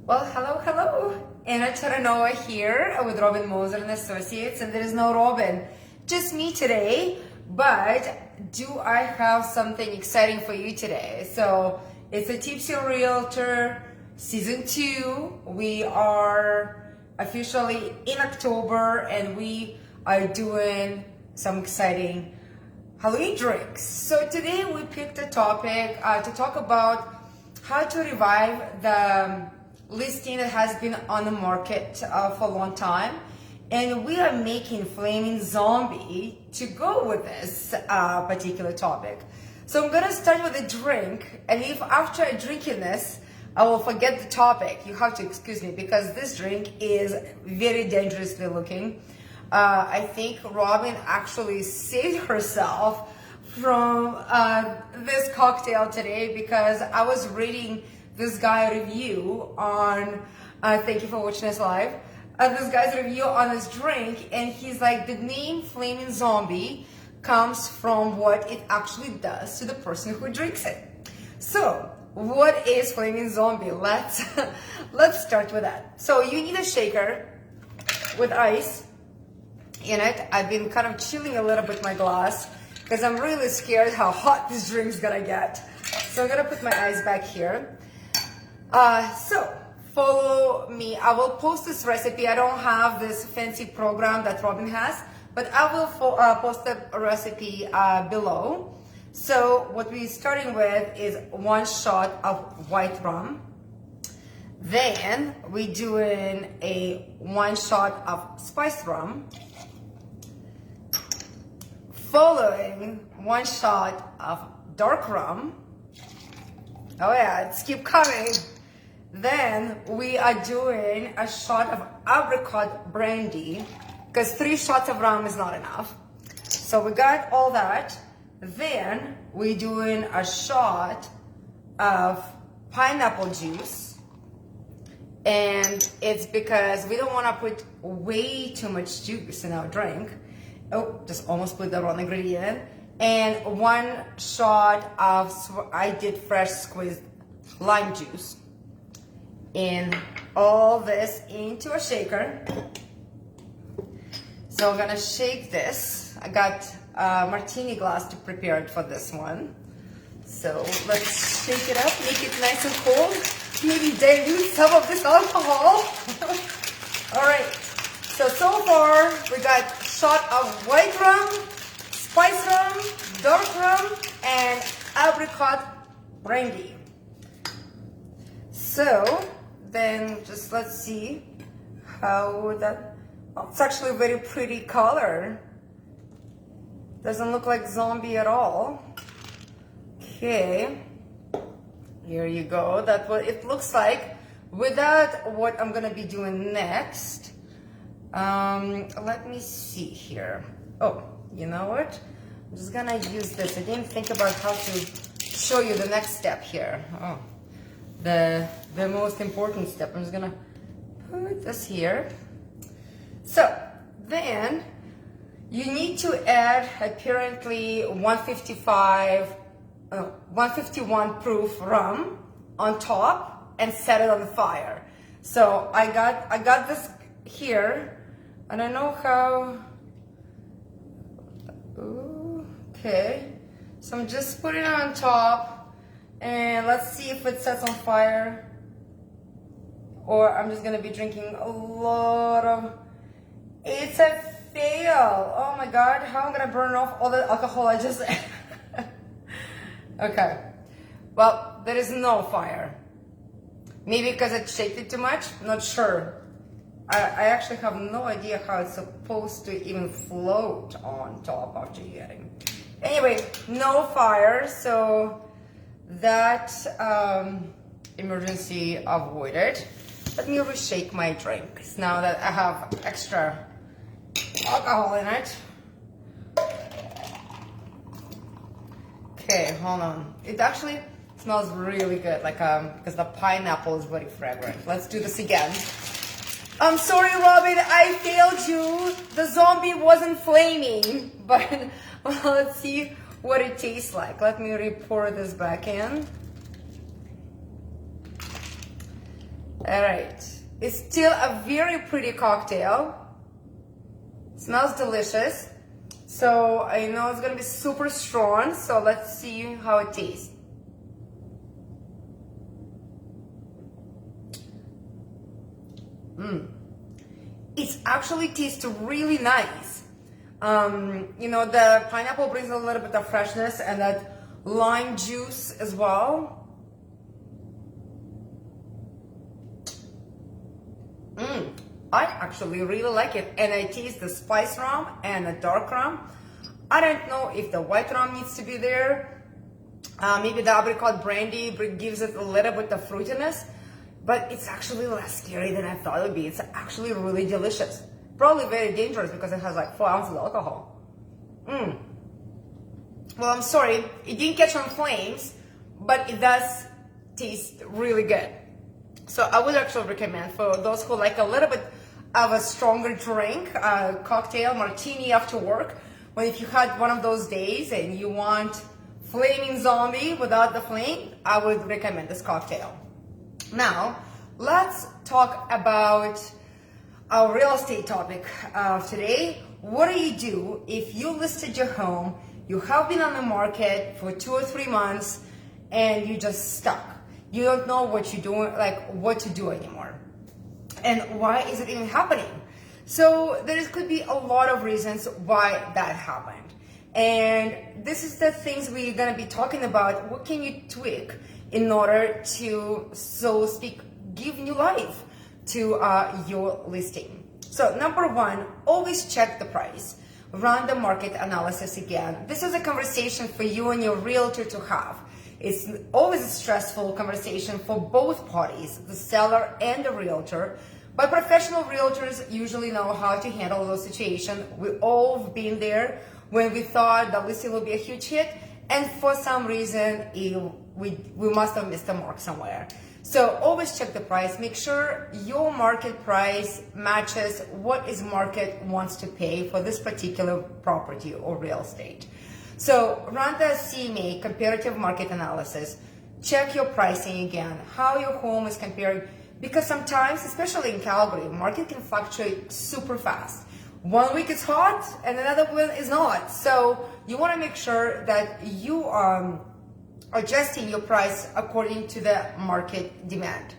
Well, hello. Anna Terranova here with Robin Moser and Associates, and there is no Robin, just me today. But do I have something exciting for you today? So it's a Tipsy Realtor Season 2. We are officially in October, and we are doing some exciting Halloween drinks. So today we picked a topic to talk about how to revive the listing that has been on the market for a long time, and we are making Flaming Zombie to go with this particular topic. So I'm gonna start with a drink, and if after drinking this I will forget the topic, you have to excuse me, because this drink is very dangerously looking. I think Robin actually saved herself from this cocktail today, because I was reading this guy review on, thank you for watching us live, this guy's review on this drink, and he's like, the name Flaming Zombie comes from what it actually does to the person who drinks it. So what is Flaming Zombie? Let's start with that. So you need a shaker with ice in it. I've been kind of chilling a little bit my glass because I'm really scared how hot this drink's gonna get. So I'm gonna put my ice back here. So follow me. I will post this recipe. I don't have this fancy program that Robin has, but I will post the recipe below. So what we're starting with is 1 shot of white rum. Then we're doing a 1 shot of spiced rum. Following 1 shot of dark rum. Oh yeah, it's keep coming. Then we are doing a shot of apricot brandy, because 3 shots of rum is not enough. So we got all that. Then we're doing a shot of pineapple juice, and it's because we don't want to put way too much juice in our drink. Oh, just almost put the wrong ingredient. And 1 shot of, I did fresh squeezed lime juice. And all this into a shaker. So I'm gonna shake this. I got a martini glass to prepare it for this one. So let's shake it up, make it nice and cold. Maybe dilute some of this alcohol. All right, so far we got shot of white rum, spice rum, dark rum, and apricot brandy. So then just let's see how that, oh, it's actually a very pretty color. Doesn't look like zombie at all. Okay, here you go. That's what it looks like without what I'm gonna be doing next. Let me see here. Oh, you know what? I'm just gonna use this. I didn't think about how to show you the next step here. Oh, the most important step. I'm just gonna put this here. So then you need to add apparently 151 proof rum on top and set it on the fire. So I got this here. I don't know how. Ooh, okay, so I'm just putting it on top, and let's see if it sets on fire, or I'm just gonna be drinking a lot of. It's a fail. Oh my god, how am I gonna burn off all the alcohol I just Okay, well, there is no fire. Maybe because I shaked it too much, not sure. I actually have no idea how it's supposed to even float on top after heating. Anyway, no fire, so that emergency avoided. Let me reshake my drink now that I have extra alcohol in it. Okay, hold on. It actually smells really good, like because the pineapple is very fragrant. Let's do this again. I'm sorry, Robin, I failed you. The zombie wasn't flaming, but well, let's see what it tastes like. Let me pour this back in. All right. It's still a very pretty cocktail. Smells delicious. So I know it's gonna be super strong. So let's see how it tastes. It actually tastes really nice. The pineapple brings a little bit of freshness and that lime juice as well. I actually really like it, and I taste the spice rum and the dark rum. I don't know if the white rum needs to be there. Maybe the apricot brandy gives it a little bit of fruitiness, but it's actually less scary than I thought it would be. It's actually really delicious. Probably very dangerous because it has like 4 ounces of alcohol. Well, I'm sorry, it didn't catch on flames, but it does taste really good. So I would actually recommend for those who like a little bit of a stronger drink, a cocktail, martini after work, when if you had one of those days and you want flaming zombie without the flame, I would recommend this cocktail. Now, let's talk about our real estate topic of today. What do you do if you listed your home, you have been on the market for 2 or 3 months, and you just stuck? You don't know what you're doing, like what to do anymore. And why is it even happening? So there could be a lot of reasons why that happened. And this is the things we're gonna be talking about. What can you tweak in order to, so to speak, give new life to your listing? So number one, always check the price. Run the market analysis again. This is a conversation for you and your realtor to have. It's always a stressful conversation for both parties, the seller and the realtor. But professional realtors usually know how to handle those situations. We've all been there when we thought the listing would be a huge hit, and for some reason we must have missed the mark somewhere. So always check the price. Make sure your market price matches what is market wants to pay for this particular property or real estate. So run the CMA, comparative market analysis. Check your pricing again, how your home is compared, because sometimes, especially in Calgary, market can fluctuate super fast. 1 week it's hot and another one is not. So you want to make sure that you are adjusting your price according to the market demand.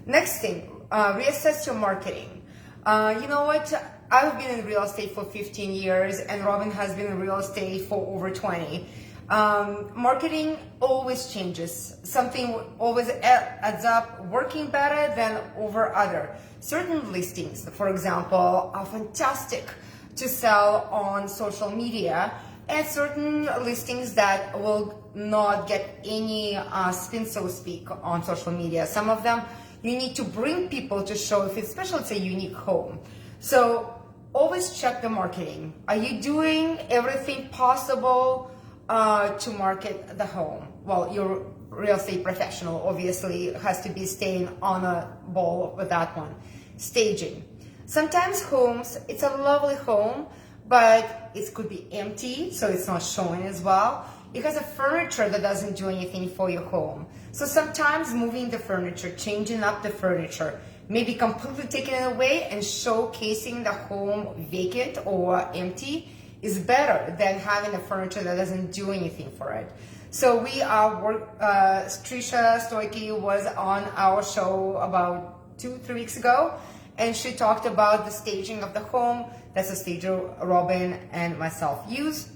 Next thing, reassess your marketing. You know what? I've been in real estate for 15 years and Robin has been in real estate for over 20. Marketing always changes. Something always adds up working better than over other. Certain listings, for example, are fantastic to sell on social media, and certain listings that will not get any spin, so to speak, on social media. Some of them you need to bring people to show if it's, especially it's a unique home. So always check the marketing. Are you doing everything possible to market the home? Well, your real estate professional obviously has to be staying on a ball with that one. Staging. Sometimes homes, it's a lovely home, but it could be empty, so it's not showing as well. It has a furniture that doesn't do anything for your home. So sometimes moving the furniture, changing up the furniture, maybe completely taking it away and showcasing the home vacant or empty is better than having a furniture that doesn't do anything for it. So Trisha Stoicky was on our show about 2-3 weeks ago, and she talked about the staging of the home. That's a stager Robin and myself use.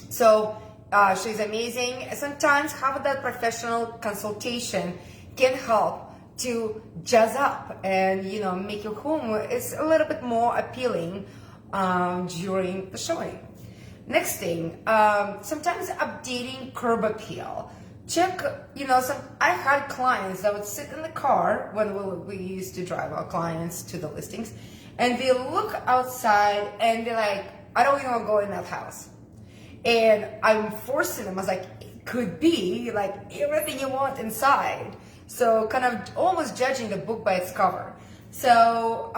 So she's amazing. Sometimes having that professional consultation can help to jazz up and make your home is a little bit more appealing during the showing. Next thing, sometimes updating curb appeal. Check, I had clients that would sit in the car when we used to drive our clients to the listings, and they look outside and they're like, I don't even want to go in that house. And I'm forcing them. I was like, it could be like everything you want inside. So kind of almost judging the book by its cover. So,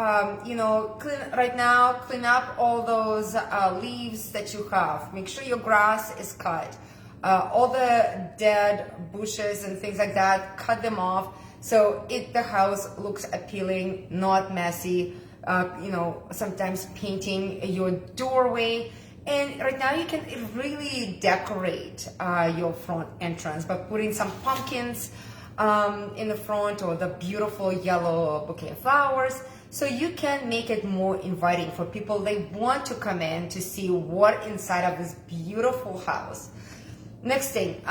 clean up all those leaves that you have. Make sure your grass is cut. All the dead bushes and things like that, cut them off. So the house looks appealing, not messy. Sometimes painting your doorway. And right now you can really decorate your front entrance by putting some pumpkins in the front, or the beautiful yellow bouquet of flowers. So you can make it more inviting for people. They want to come in to see what inside of this beautiful house. Next thing,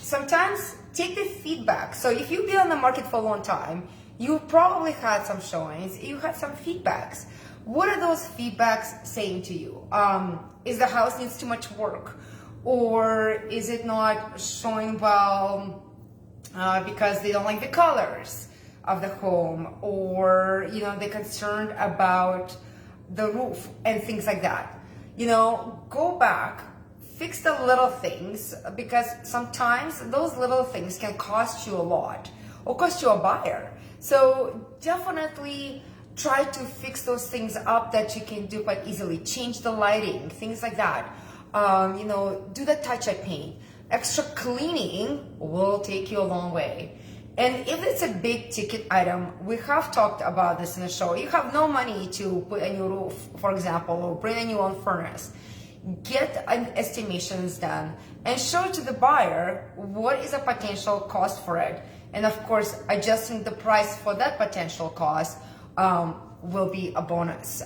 sometimes take the feedback. So if you've been on the market for a long time, you probably had some showings, you had some feedbacks. What are those feedbacks saying to you? Is the house needs too much work? Or is it not showing well because they don't like the colors of the home? Or, they're concerned about the roof and things like that. Go back, fix the little things, because sometimes those little things can cost you a lot or cost you a buyer. So definitely try to fix those things up that you can do quite easily. Change the lighting, things like that. Do the touch-up paint. Extra cleaning will take you a long way. And if it's a big ticket item, we have talked about this in the show. You have no money to put a new roof, for example, or bring a new furnace. Get an estimations done and show to the buyer what is a potential cost for it. And of course, adjusting the price for that potential cost will be a bonus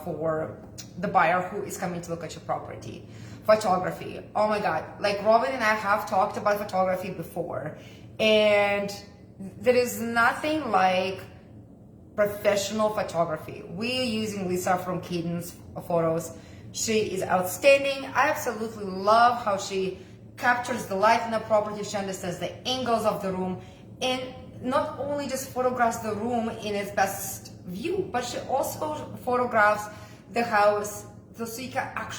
for the buyer who is coming to look at your property. Photography. Oh my God. Like Robin and I have talked about photography before, and there is nothing like professional photography. We are using Lisa from Cadence Photos. She is outstanding. I absolutely love how she captures the light in the property. She understands the angles of the room, and not only just photographs the room in its best view, but she also photographs the house so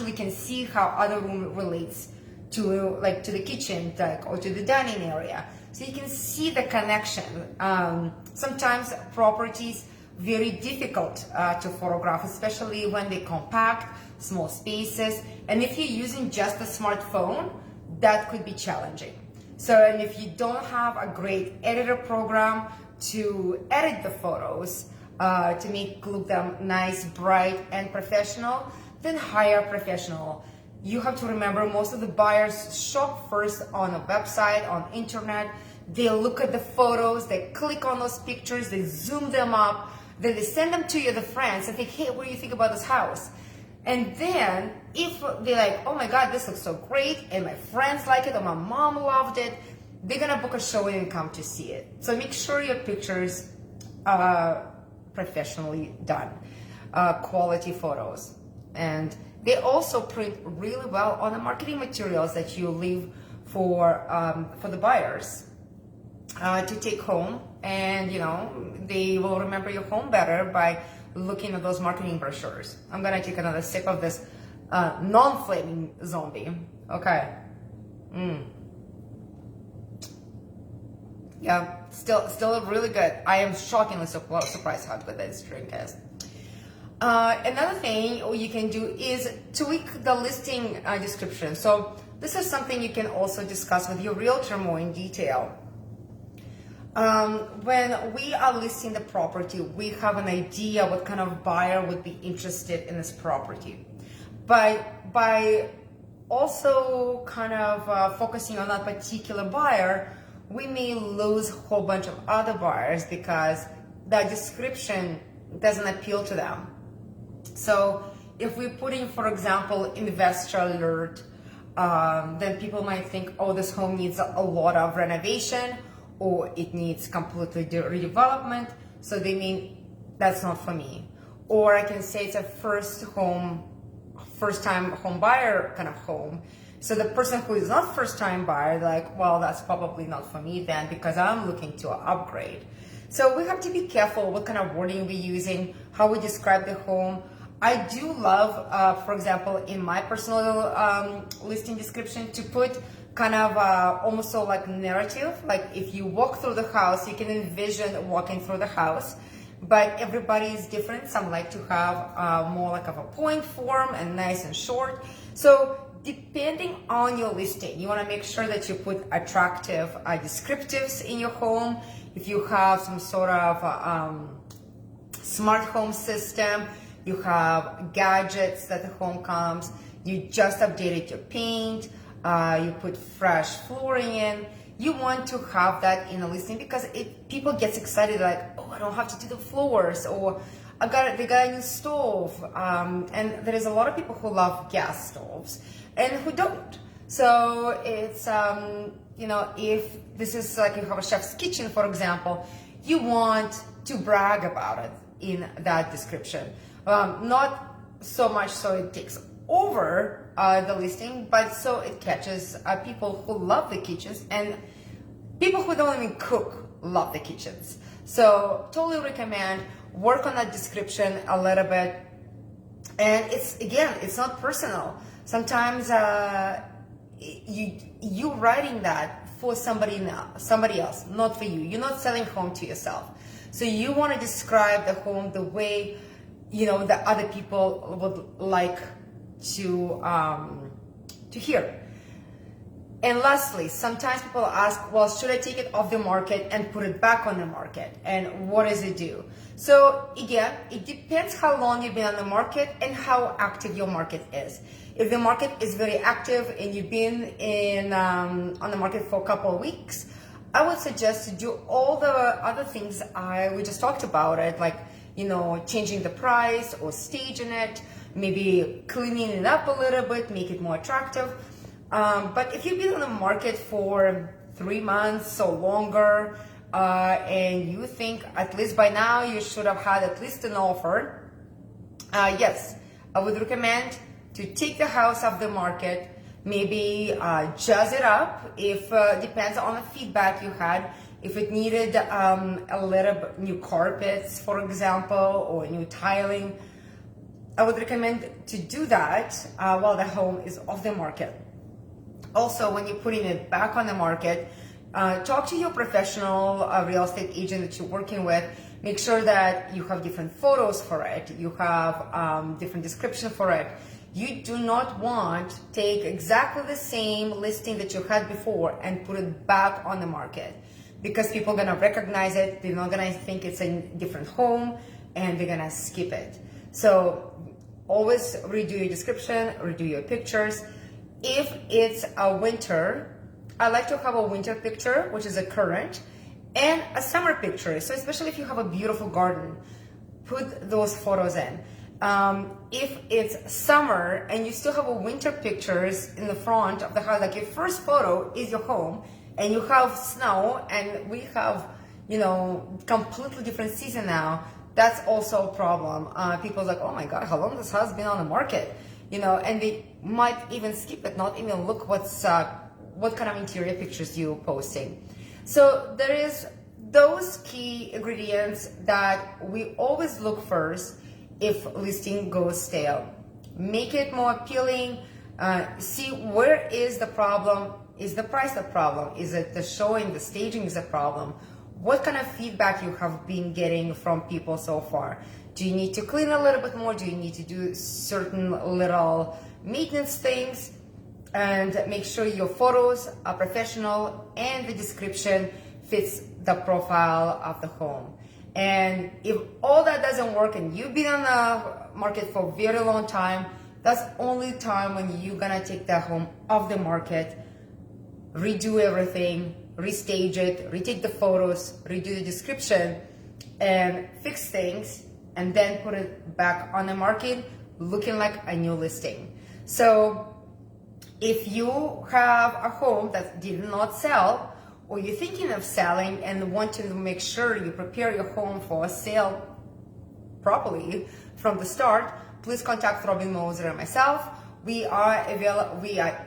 you can see how other room relates to the kitchen, or to the dining area. So you can see the connection. Sometimes properties very difficult to photograph, especially when they compact, small spaces. And if you're using just a smartphone, that could be challenging. So, and if you don't have a great editor program to edit the photos, to look them nice, bright, and professional, then hire a professional. You have to remember, most of the buyers shop first on a website, on internet. They look at the photos, they click on those pictures, they zoom them up, then they send them to the friends and think, hey, what do you think about this house? And then if they're like, oh my God, this looks so great, and my friends like it, or my mom loved it, they're gonna book a showing and come to see it. So make sure your pictures are professionally done, quality photos. And they also print really well on the marketing materials that you leave for the buyers to take home. And they will remember your home better by looking at those marketing brochures. I'm gonna take another sip of this non-flaming zombie. Okay. Yeah, still really good. I am shockingly surprised how good this drink is. Another thing you can do is tweak the listing description. So this is something you can also discuss with your realtor more in detail. When we are listing the property, we have an idea what kind of buyer would be interested in this property. But by also kind of focusing on that particular buyer, we may lose a whole bunch of other buyers because that description doesn't appeal to them. So if we put in, for example, investor alert, then people might think, oh, this home needs a lot of renovation, or it needs completely redevelopment. So they mean that's not for me. Or I can say it's a first time home buyer kind of home. So the person who is not first time buyer, like, well, that's probably not for me then, because I'm looking to upgrade. So we have to be careful what kind of wording we're using, how we describe the home. I do love, for example, in my personal listing description, to put kind of almost so like narrative. Like if you walk through the house, you can envision walking through the house. But everybody is different. Some like to have more like of a point form and nice and short. So depending on your listing, you want to make sure that you put attractive descriptives in your home. if you have some sort of smart home system, you have gadgets that the home comes, you just updated your paint, you put fresh flooring in, you want to have that in a listing because people get excited like, oh, I don't have to do the floors, or they got a new stove. And there is a lot of people who love gas stoves and who don't. So it's, if this is like you have a chef's kitchen, for example, you want to brag about it in that description. Not so much so it takes over the listing, but so it catches people who love the kitchens, and people who don't even cook love the kitchens. So totally recommend work on that description a little bit. And it's not personal. Sometimes you writing that for somebody else, not for you. You're not selling home to yourself. So you want to describe the home the way the other people would like to hear. And lastly, sometimes people ask, well, should I take it off the market and put it back on the market? And what does it do? So again, it depends how long you've been on the market and how active your market is. If the market is very active and you've been on the market for a couple of weeks, I would suggest to do all the other things we just talked about it, like, changing the price or staging it, maybe cleaning it up a little bit, make it more attractive. But if you've been on the market for 3 months or longer, and you think at least by now you should have had at least an offer, yes, I would recommend to take the house off the market, maybe jazz it up, if depends on the feedback you had. If it needed a little bit new carpets, for example, or new tiling, I would recommend to do that while the home is off the market. Also, when you're putting it back on the market, talk to your professional real estate agent that you're working with. Make sure that you have different photos for it. You have different description for it. You do not want to take exactly the same listing that you had before and put it back on the market, because people are going to recognize it. They're not going to think it's a different home, and they're going to skip it. So always redo your description, redo your pictures. If it's a winter, I like to have a winter picture, which is a current, and a summer picture. So especially if you have a beautiful garden, put those photos in. If it's summer and you still have a winter pictures in the front of the house, like your first photo is your home and you have snow, and we have, completely different season now, that's also a problem. People's like, oh my God, how long this house been on the market? And they might even skip it, not even look what kind of interior pictures you're posting. So there is those key ingredients that we always look first if listing goes stale. Make it more appealing. See where is the problem. Is the price the problem? Is it the showing, the staging is a problem? What kind of feedback you have been getting from people so far? Do you need to clean a little bit more? Do you need to do certain little maintenance things? And make sure your photos are professional and the description fits the profile of the home. And if all that doesn't work and you've been on the market for a very long time, that's only time when you're gonna take that home off the market, redo everything, restage it, retake the photos, redo the description, and fix things, and then put it back on the market looking like a new listing. So if you have a home that did not sell, or you're thinking of selling and want to make sure you prepare your home for a sale properly from the start, please contact Robin Moser and myself. We are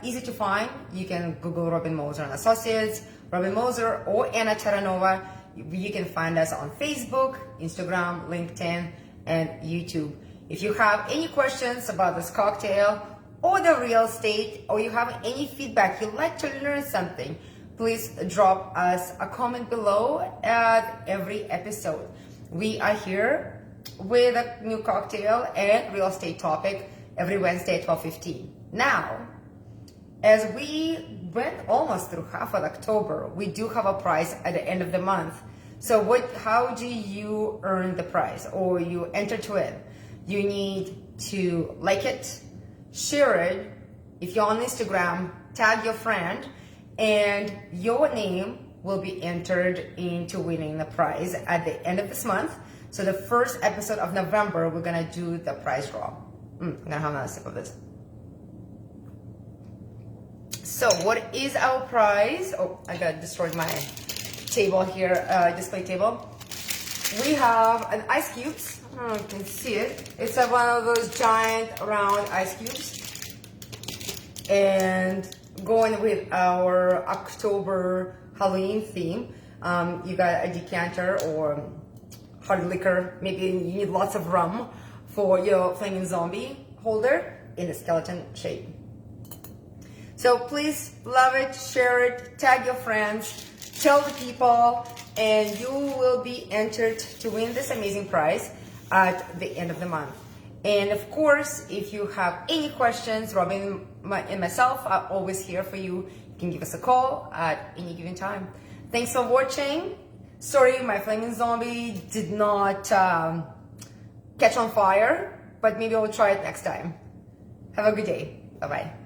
easy to find. You can Google Robin Moser and Associates, Robin Moser, or Anna Charanova. You can find us on Facebook, Instagram, LinkedIn, and YouTube. If you have any questions about this cocktail or the real estate, or you have any feedback, you'd like to learn something, please drop us a comment below at every episode. We are here with a new cocktail and real estate topic every Wednesday at 12:15. Now, as we went almost through half of October, we do have a price at the end of the month. So how do you earn the prize or you enter to win? You need to like it, share it. If you're on Instagram, tag your friend, and your name will be entered into winning the prize at the end of this month. So the first episode of November, we're gonna do the prize draw. I'm gonna have another sip of this. So what is our prize? Oh, I got destroyed my table here, display table. We have an ice cubes. I don't know if you can see it. It's one of those giant round ice cubes. And going with our October Halloween theme, you got a decanter or hard liquor. Maybe you need lots of rum for your flaming zombie holder in the skeleton shape. So please love it, share it, tag your friends, tell the people, and you will be entered to win this amazing prize at the end of the month. And of course, if you have any questions, Robin and myself are always here for you. You can give us a call at any given time. Thanks for watching. Sorry, my flaming zombie did not catch on fire, but maybe I'll try it next time. Have a good day. Bye-bye.